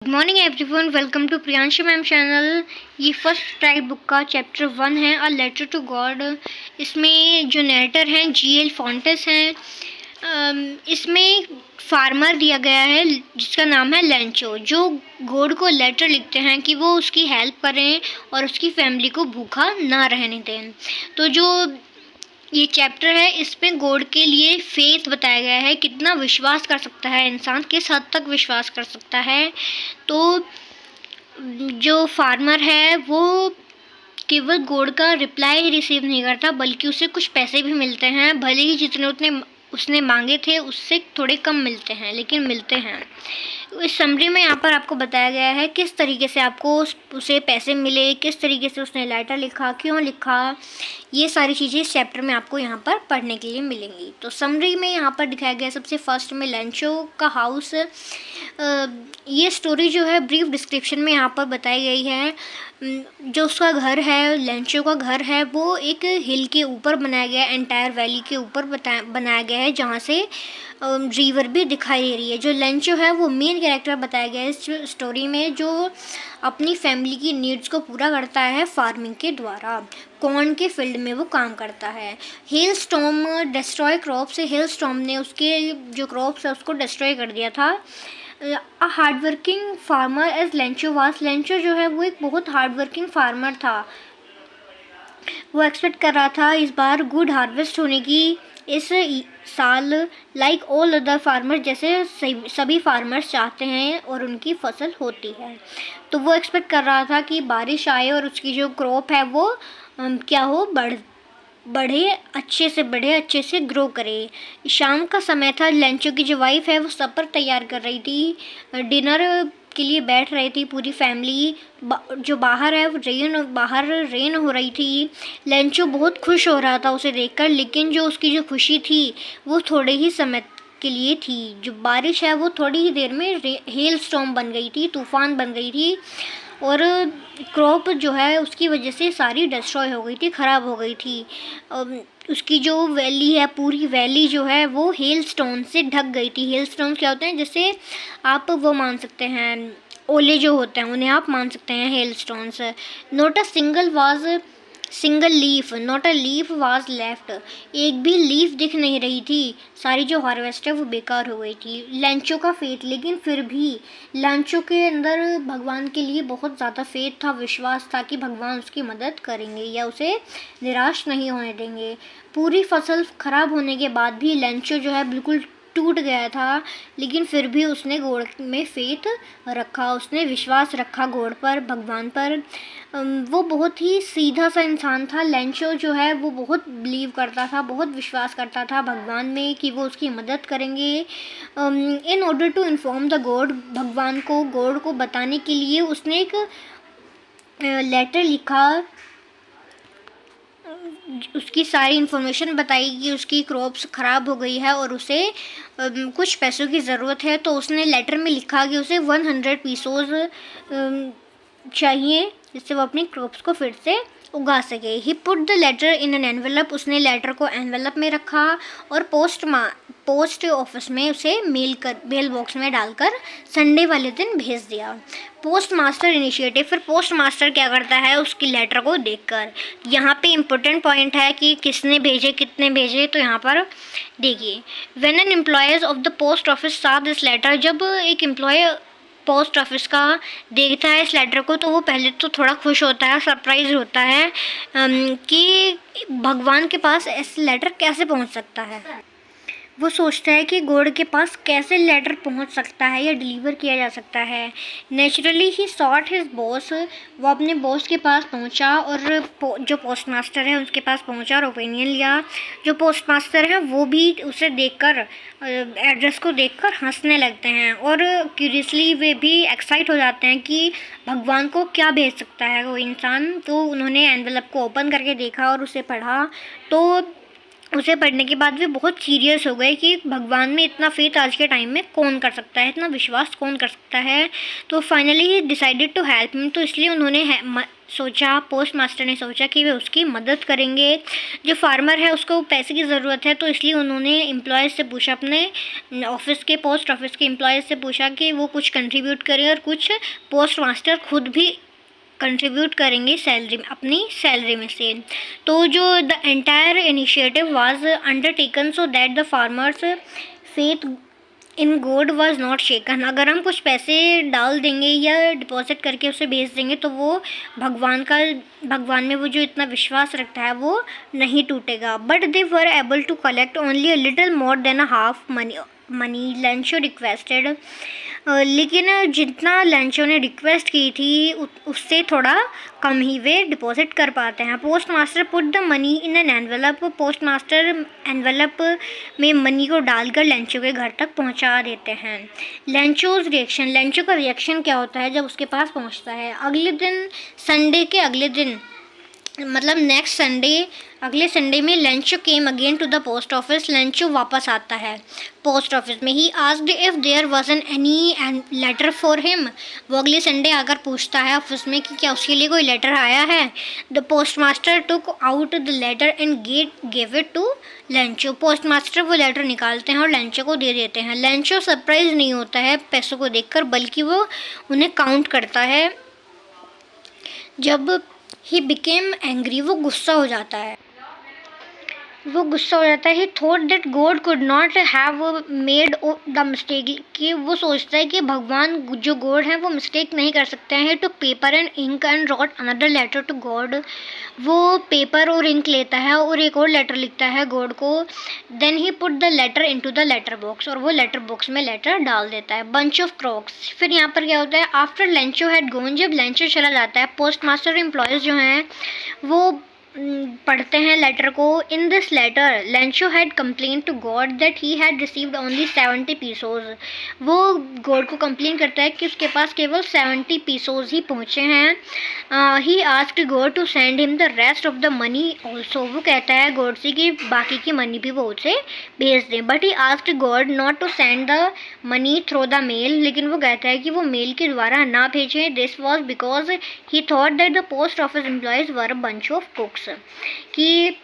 Good morning everyone, welcome to Priyanshu ma'am channel. ये first type book का chapter 1 है, a letter to God. इसमें जो नरेटर हैं जीएल फॉन्टेस हैं। इसमें फार्मर दिया गया है जिसका नाम है लेंचो, जो गॉड को लेटर लिखते हैं कि वो उसकी हेल्प करें और उसकी फैमिली को भूखा ना रहने दें। तो जो ये चैप्टर है इसमें गॉड के लिए फेथ बताया गया है, कितना विश्वास कर सकता है इंसान, किस हद तक विश्वास कर सकता है। तो जो फार्मर है वो केवल गॉड का रिप्लाई ही रिसीव नहीं करता, बल्कि उसे कुछ पैसे भी मिलते हैं। भले ही जितने उसने मांगे थे उससे थोड़े कम मिलते हैं, लेकिन मिलते हैं। इस समरी में यहाँ पर आपको बताया गया है किस तरीके से आपको उसे पैसे मिले, किस तरीके से उसने लेटर लिखा, क्यों लिखा। ये सारी चीज़ें इस चैप्टर में आपको यहाँ पर पढ़ने के लिए मिलेंगी। तो समरी में यहाँ पर दिखाया गया सबसे फर्स्ट में लेंचो का हाउस। ये स्टोरी जो है ब्रीफ डिस्क्रिप्शन में यहाँ पर बताई गई है। जो उसका घर है, लेंचो का घर है, वो एक हिल के ऊपर बनाया गया है, एंटायर वैली के ऊपर बनाया गया है, जहाँ से रिवर भी दिखाई दे रही है। जो लेंचो है वो मेन कैरेक्टर बताया गया है इस स्टोरी में, जो अपनी फैमिली की नीड्स को पूरा करता है फार्मिंग के द्वारा। कॉर्न के फील्ड में वो काम करता है। Hello storm destroy crops, hello storm ने उसके जो क्रॉप्स है उसको डिस्ट्रॉय कर दिया था। A hard working farmer as Lencho was, Lencho जो है वो एक बहुत हार्ड वर्किंग फार्मर था। वो एक्सपेक्ट कर रहा था इस बार गुड हार्वेस्ट होने की इस साल, लाइक ऑल अदर फार्मर, जैसे सभी फार्मर्स चाहते हैं और उनकी फसल होती है। तो वो एक्सपेक्ट कर रहा था कि बारिश आए और उसकी जो क्रॉप है वो क्या हो, बढ़े अच्छे से ग्रो करे। शाम का समय था। लेंचो की जो वाइफ है वो सपर तैयार कर रही थी, डिनर के लिए बैठ रही थी पूरी फैमिली। जो बाहर है बाहर रेन हो रही थी। लेंचो बहुत खुश हो रहा था उसे देखकर, लेकिन जो उसकी जो खुशी थी वो थोड़े ही समय के लिए थी। जो बारिश है वो थोड़ी ही देर में हेल स्टॉर्म बन गई थी, तूफान बन गई थी, और क्रॉप जो है उसकी वजह से सारी डिस्ट्रॉय हो गई थी, ख़राब हो गई थी। उसकी जो वैली है, पूरी वैली जो है वो हेल स्टोन से ढक गई थी। हेल स्टोन क्या होते हैं, जैसे आप वो मान सकते हैं ओले जो होते हैं उन्हें आप मान सकते हैं hail stones. Note a single leaf, not a leaf was left, एक भी लीफ दिख नहीं रही थी। सारी जो हार्वेस्ट है वो बेकार हो गई थी। लेंचो का फेथ, लेकिन फिर भी लेंचो के अंदर भगवान के लिए बहुत ज़्यादा फेथ था, विश्वास था कि भगवान उसकी मदद करेंगे या उसे निराश नहीं होने देंगे। पूरी फसल खराब होने के बाद भी लेंचो जो है बिल्कुल टूट गया था, लेकिन फिर भी उसने गॉड में फेथ रखा, उसने विश्वास रखा गॉड पर, भगवान पर। वो बहुत ही सीधा सा इंसान था। लेंचो जो है वो बहुत बिलीव करता था, बहुत विश्वास करता था भगवान में कि वो उसकी मदद करेंगे। In order to inform the god, भगवान को, गॉड को बताने के लिए उसने एक लेटर लिखा। उसकी सारी इन्फॉर्मेशन बताई कि उसकी क्रॉप्स ख़राब हो गई है और उसे कुछ पैसों की ज़रूरत है। तो उसने लेटर में लिखा कि उसे 100 पीसोज चाहिए जिससे वो अपनी क्रॉप्स को फिर से उगा सके। He put the letter in an envelope, उसने लेटर को एनवेलप में रखा और पोस्ट ऑफिस में उसे मेल बॉक्स में डालकर संडे वाले दिन भेज दिया। पोस्ट मास्टर इनिशिएटिव, फिर पोस्ट मास्टर क्या करता है उसकी लेटर को देखकर। यहाँ पे इम्पोर्टेंट पॉइंट है कि किसने भेजे, कितने भेजे। तो यहाँ पर देखिए, when an employees of the post office सा दिस लेटर, जब एक एम्प्लॉय पोस्ट ऑफिस का देखता है इस लेटर को तो वो पहले तो थोड़ा खुश होता है, सरप्राइज होता है कि भगवान के पास ऐसे लेटर कैसे पहुंच सकता है। वो सोचता है कि गॉड के पास कैसे लेटर पहुंच सकता है या डिलीवर किया जा सकता है। नेचुरली ही सॉट हिज बॉस, वो अपने बॉस के पास पहुंचा और जो पोस्ट मास्टर है उसके पास पहुंचा और ओपिनियन लिया। जो पोस्ट मास्टर है वो भी उसे देखकर, एड्रेस को देखकर हंसने लगते हैं और क्यूरियसली वे भी एक्साइट हो जाते हैं कि भगवान को क्या भेज सकता है वो इंसान। तो उन्होंने एनवेलप को ओपन करके देखा और उसे पढ़ा। तो उसे पढ़ने के बाद वे बहुत सीरियस हो गए कि भगवान में इतना फेथ आज के टाइम में कौन कर सकता है, इतना विश्वास कौन कर सकता है। तो finally he decided to help him, तो इसलिए उन्होंने सोचा, पोस्ट मास्टर ने सोचा कि वे उसकी मदद करेंगे। जो फार्मर है उसको पैसे की ज़रूरत है, तो इसलिए उन्होंने एम्प्लॉयज़ से पूछा, अपने ऑफिस के पोस्ट ऑफिस के एम्प्लॉयज़ से पूछा कि वो कुछ कंट्रीब्यूट करें और कुछ पोस्ट मास्टर खुद भी कंट्रीब्यूट करेंगे सैलरी, अपनी सैलरी में से। तो जो the entire initiative was undertaken so that the farmers faith in God was not shaken. अगर हम कुछ पैसे डाल देंगे या डिपॉजिट करके उसे भेज देंगे तो वो भगवान में वो जो इतना विश्वास रखता है वो नहीं टूटेगा। But they were able to collect only a little more than a half money Lencho requested. लेकिन जितना लेंचो ने रिक्वेस्ट की थी उससे थोड़ा कम ही वे डिपॉजिट कर पाते हैं। Post master put the money in an envelope. Post master envelope में मनी को डालकर लेंचो के घर तक पहुंचा देते हैं। लेंचोज रिएक्शन, लेंचो का रिएक्शन क्या होता है जब उसके पास पहुंचता है? अगले दिन, संडे के अगले दिन, मतलब नेक्स्ट संडे, अगले संडे में Lencho came again to the post office. Lencho वापस आता है पोस्ट ऑफिस में। He asked if there was an any letter for him. वो अगले संडे आकर पूछता है ऑफिस में कि क्या उसके लिए कोई लेटर आया है। The post master took out the letter and gave it to Lencho. Post master वो लेटर निकालते हैं और लेंचो को दे देते हैं। लेंचो सरप्राइज नहीं होता है पैसों को देखकर, बल्कि वो उन्हें काउंट करता है। जब ही बिकेम एंग्री, वो गुस्सा हो जाता है। ही thought that God could not have made the mistake, कि वो सोचता है कि भगवान जो गॉड है वो मिस्टेक नहीं कर सकते हैं। To paper and ink and wrote another letter to God. वो पेपर और इंक लेता है और एक और लेटर लिखता है गॉड को। Then he put the letter into the letter box, और वो लेटर बॉक्स में लेटर डाल देता है। Bunch of crocks. फिर यहाँ पर क्या होता है, आफ्टर लेंचो हैड गॉन, जब लेंचो चला जाता है, पोस्ट मास्टर एम्प्लॉयज़ जो हैं वो पढ़ते हैं लेटर को। In this letter Lencho had complain to God that he had received only 70 pesos. वो गॉड को कंप्लेन करता है कि उसके पास केवल 70 पीसोज ही पहुँचे हैं। He asked God to send him the rest of the money also. वो कहता है गॉड से कि बाकी की मनी भी वो उसे भेज दें। But he asked God not to send the money through the mail. लेकिन वो कहता है कि वो मेल के द्वारा ना भेजें। This was because he thought that the post office employees were a bunch of कुक्स, कि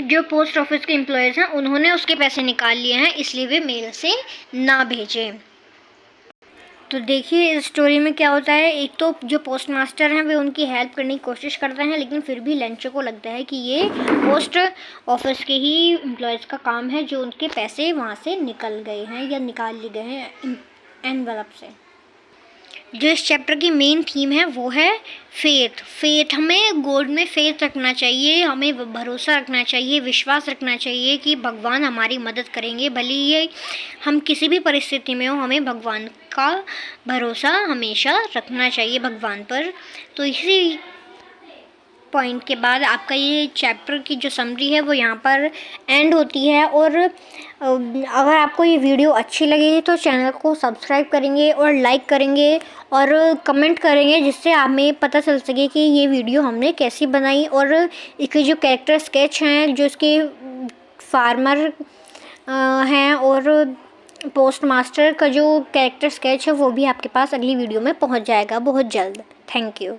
जो पोस्ट ऑफिस के एम्प्लॉयज़ हैं उन्होंने उसके पैसे निकाल लिए हैं, इसलिए वे मेल से ना भेजें। तो देखिए इस स्टोरी में क्या होता है, एक तो जो पोस्ट मास्टर हैं वे उनकी हेल्प करने की कोशिश करते हैं, लेकिन फिर भी लेंचो को लगता है कि ये पोस्ट ऑफिस के ही एम्प्लॉयज़ का काम है जो उनके पैसे वहाँ से निकल गए हैं या निकाल लिए गए हैं एनवेलप से। जो इस चैप्टर की मेन थीम है वो है फेथ। हमें गॉड में फेथ रखना चाहिए, हमें भरोसा रखना चाहिए, विश्वास रखना चाहिए कि भगवान हमारी मदद करेंगे। भले ही हम किसी भी परिस्थिति में हो, हमें भगवान का भरोसा हमेशा रखना चाहिए भगवान पर। तो इसी पॉइंट के बाद आपका ये चैप्टर की जो समरी है वो यहाँ पर एंड होती है। और अगर आपको ये वीडियो अच्छी लगी तो चैनल को सब्सक्राइब करेंगे और लाइक करेंगे और कमेंट करेंगे, जिससे हमें पता चल सके कि ये वीडियो हमने कैसी बनाई। और इसके जो कैरेक्टर स्केच हैं, जो इसके फार्मर हैं और पोस्ट मास्टर का जो कैरेक्टर स्केच है वो भी आपके पास अगली वीडियो में पहुँच जाएगा बहुत जल्द। Thank you.